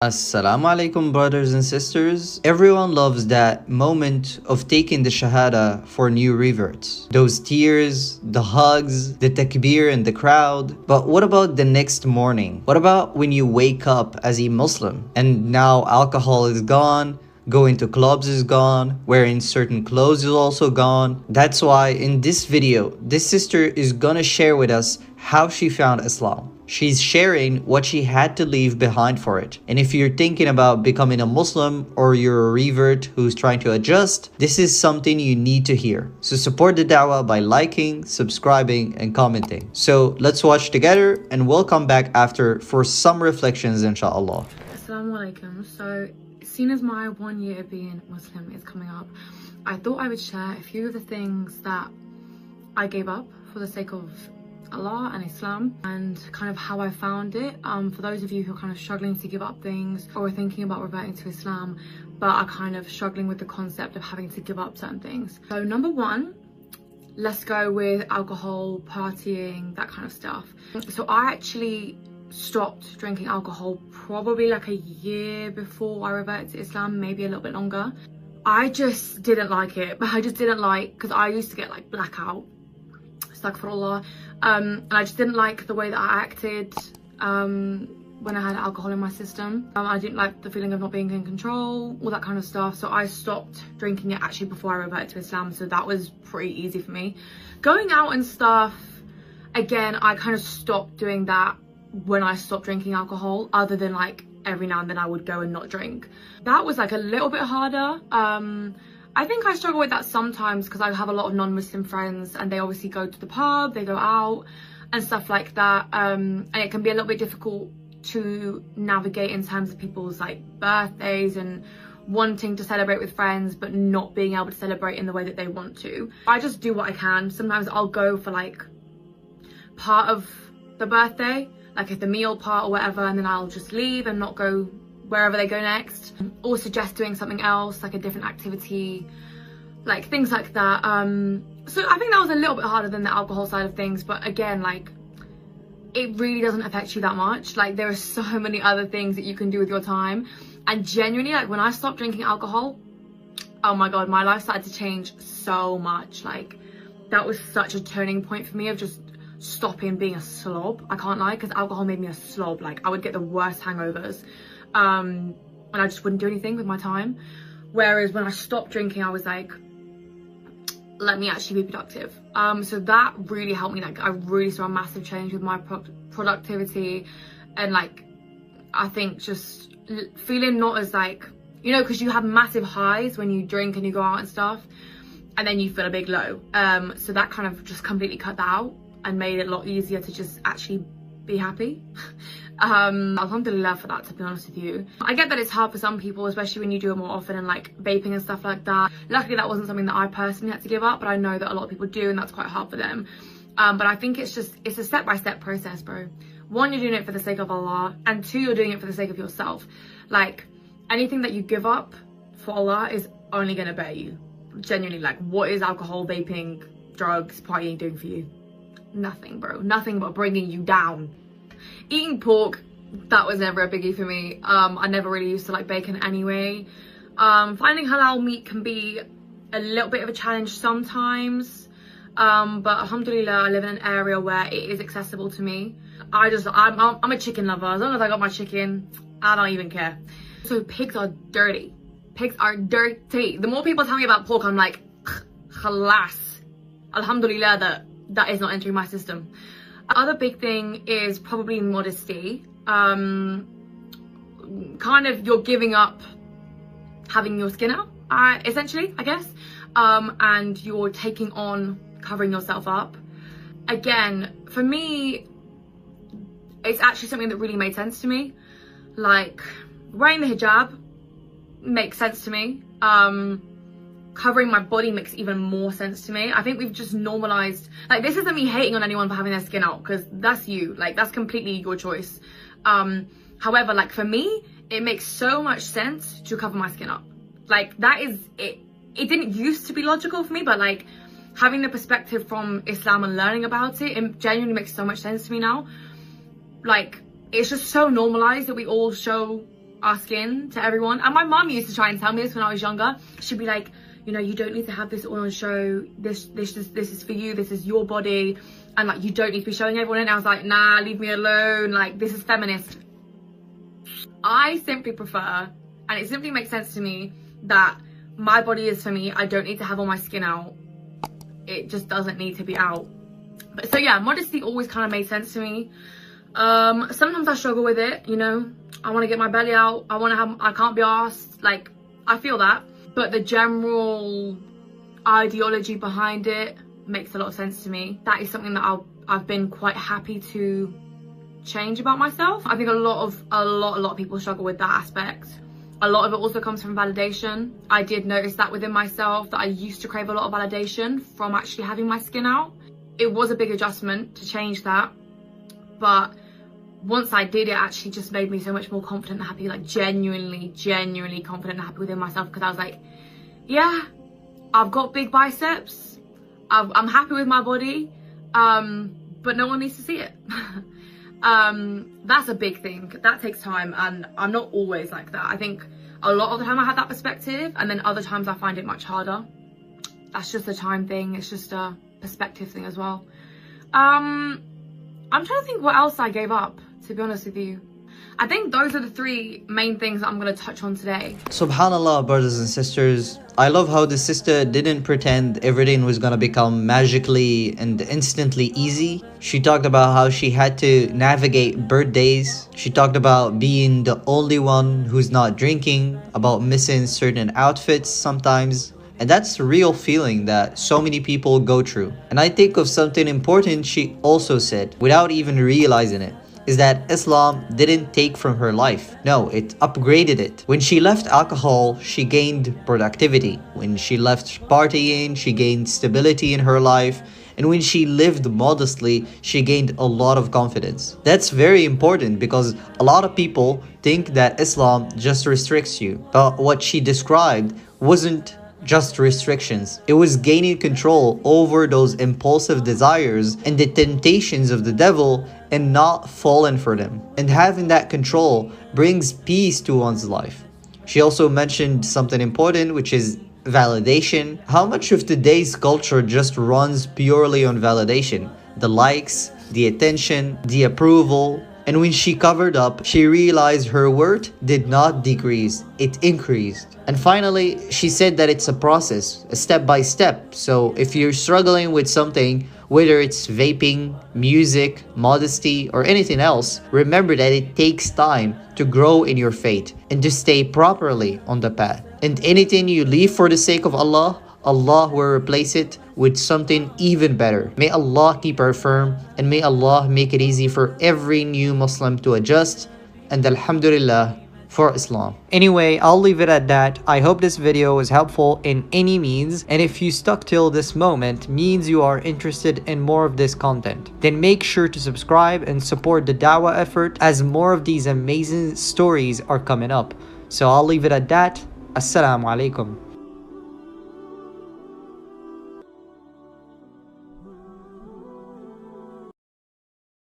Assalamu alaikum, brothers and sisters. Everyone loves that moment of taking the Shahada for new reverts. Those tears, the hugs, the takbir in the crowd. But what about the next morning? What about when you wake up as a Muslim and now alcohol is gone? Going to clubs is gone, wearing certain clothes is also gone. That's why in this video, this sister is gonna share with us how she found Islam. She's sharing what she had to leave behind for it. And if you're thinking about becoming a Muslim or you're a revert who's trying to adjust, this is something you need to hear. So support the dawah by liking, subscribing, and commenting. So let's watch together and we'll come back after for some reflections, inshallah. Assalamu alaikum. So, seeing as my 1 year being Muslim is coming up, I thought I would share a few of the things that I gave up for the sake of Allah and Islam, and kind of how I found it. For those of you who are kind of struggling to give up things or are thinking about reverting to Islam but are kind of struggling with the concept of having to give up certain things. So number one, let's go with alcohol, partying, that kind of stuff. So I actually stopped drinking alcohol probably like a year before I reverted to Islam, maybe a little bit longer. I just didn't like it. I just didn't like, because I used to get like blackout, astaghfirullah, and I just didn't like the way that I acted when I had alcohol in my system. I didn't like the feeling of not being in control, all that kind of stuff. So I stopped drinking it actually before I reverted to Islam, so that was pretty easy for me. Going out and stuff, again, I kind of stopped doing that when I stopped drinking alcohol, other than like every now and then I would go and not drink. That was like a little bit harder. I think I struggle with that sometimes because I have a lot of non-Muslim friends and they obviously go to the pub, they go out and stuff like that, and it can be a little bit difficult to navigate in terms of people's like birthdays and wanting to celebrate with friends but not being able to celebrate in the way that they want to. I just do what I can. Sometimes I'll go for like part of the birthday, like at the meal part or whatever, and then I'll just leave and not go wherever they go next, or suggest doing something else, like a different activity, like things like that. So I think that was a little bit harder than the alcohol side of things, but again, like, it really doesn't affect you that much. Like, there are so many other things that you can do with your time, and genuinely, like, when I stopped drinking alcohol, oh my god, my life started to change so much. Like, that was such a turning point for me of just stopping being a slob. I can't lie, because alcohol made me a slob. Like, I would get the worst hangovers, and I just wouldn't do anything with my time. Whereas when I stopped drinking, I was like, let me actually be productive. So that really helped me. Like, I really saw a massive change with my productivity, and like, I think just feeling not as like, you know, because you have massive highs when you drink and you go out and stuff, and then you feel a big low. So that kind of just completely cut that out and made it a lot easier to just actually be happy. Alhamdulillah for that, to be honest with you. I get that it's hard for some people, especially when you do it more often, and like vaping and stuff like that. Luckily that wasn't something that I personally had to give up, but I know that a lot of people do, and that's quite hard for them. But I think it's a step-by-step process, bro. One, you're doing it for the sake of Allah, and two, you're doing it for the sake of yourself. Like, anything that you give up for Allah is only gonna bear you. Genuinely, like, what is alcohol, vaping, drugs, partying doing for you? Nothing, bro. Nothing but bringing you down. Eating pork, that was never a biggie for me. I never really used to like bacon anyway. Finding halal meat can be a little bit of a challenge sometimes, but alhamdulillah, I live in an area where it is accessible to me. I'm a chicken lover. As long as I got my chicken, I don't even care. So pigs are dirty. Pigs are dirty. The more people tell me about pork, I'm like, khalas, alhamdulillah that is not entering my system. Other big thing is probably modesty. Kind of, you're giving up having your skin out, essentially, I guess, and you're taking on covering yourself up. Again, for me, it's actually something that really made sense to me. Like, wearing the hijab makes sense to me. Covering my body makes even more sense to me. I think we've just normalized, like, this isn't me hating on anyone for having their skin out, because that's you, like, that's completely your choice. However, like, for me, it makes so much sense to cover my skin up. Like, that is it. It didn't used to be logical for me, but like, having the perspective from Islam and learning about it, it genuinely makes so much sense to me now. Like, it's just so normalized that we all show our skin to everyone. And my mum used to try and tell me this when I was younger. She'd be like, you know, you don't need to have this all on show. This is for you. This is your body. And like, you don't need to be showing everyone. And I was like, nah, leave me alone. Like, this is feminist. I simply prefer, and it simply makes sense to me, that my body is for me. I don't need to have all my skin out. It just doesn't need to be out. But so yeah, modesty always kind of made sense to me. Sometimes I struggle with it, you know. I want to get my belly out. I can't be arsed. Like, I feel that. But the general ideology behind it makes a lot of sense to me. That is something that I've been quite happy to change about myself. I think a lot of people struggle with that aspect. A lot of it also comes from validation. I did notice that within myself, that I used to crave a lot of validation from actually having my skin out. It was a big adjustment to change that, but once I did, it actually just made me so much more confident and happy, like genuinely confident and happy within myself, because I was like, yeah, I've got big biceps, I'm happy with my body, but no one needs to see it. That's a big thing. That takes time, and I'm not always like that. I think a lot of the time I have that perspective, and then other times I find it much harder. That's just a time thing. It's just a perspective thing as well. I'm trying to think what else I gave up, to be honest with you. I think those are the three main things that I'm going to touch on today. Subhanallah, brothers and sisters. I love how the sister didn't pretend everything was gonna become magically and instantly easy. She talked about how she had to navigate birthdays. She talked about being the only one who's not drinking, about missing certain outfits sometimes. And that's a real feeling that so many people go through. And I think of something important she also said, without even realizing it, is that Islam didn't take from her life. No, it upgraded it. When she left alcohol, she gained productivity. When she left partying, she gained stability in her life. And when she lived modestly, she gained a lot of confidence. That's very important, because a lot of people think that Islam just restricts you. But what she described wasn't just restrictions. It was gaining control over those impulsive desires and the temptations of the devil, and not falling for them. And having that control brings peace to one's life. She also mentioned something important, which is validation. How much of today's culture just runs purely on validation? The likes, the attention, the approval. And when she covered up, she realized her worth did not decrease, it increased. And finally, she said that it's a process, a step by step. So if you're struggling with something, whether it's vaping, music, modesty, or anything else, remember that it takes time to grow in your faith and to stay properly on the path. And anything you leave for the sake of Allah, Allah will replace it with something even better. May Allah keep her firm, and may Allah make it easy for every new Muslim to adjust. And Alhamdulillah for Islam. Anyway, I'll leave it at that. I hope this video was helpful in any means, and if you stuck till this moment, means you are interested in more of this content. Then make sure to subscribe and support the Dawah effort, as more of these amazing stories are coming up. So I'll leave it at that. Assalamu alaikum.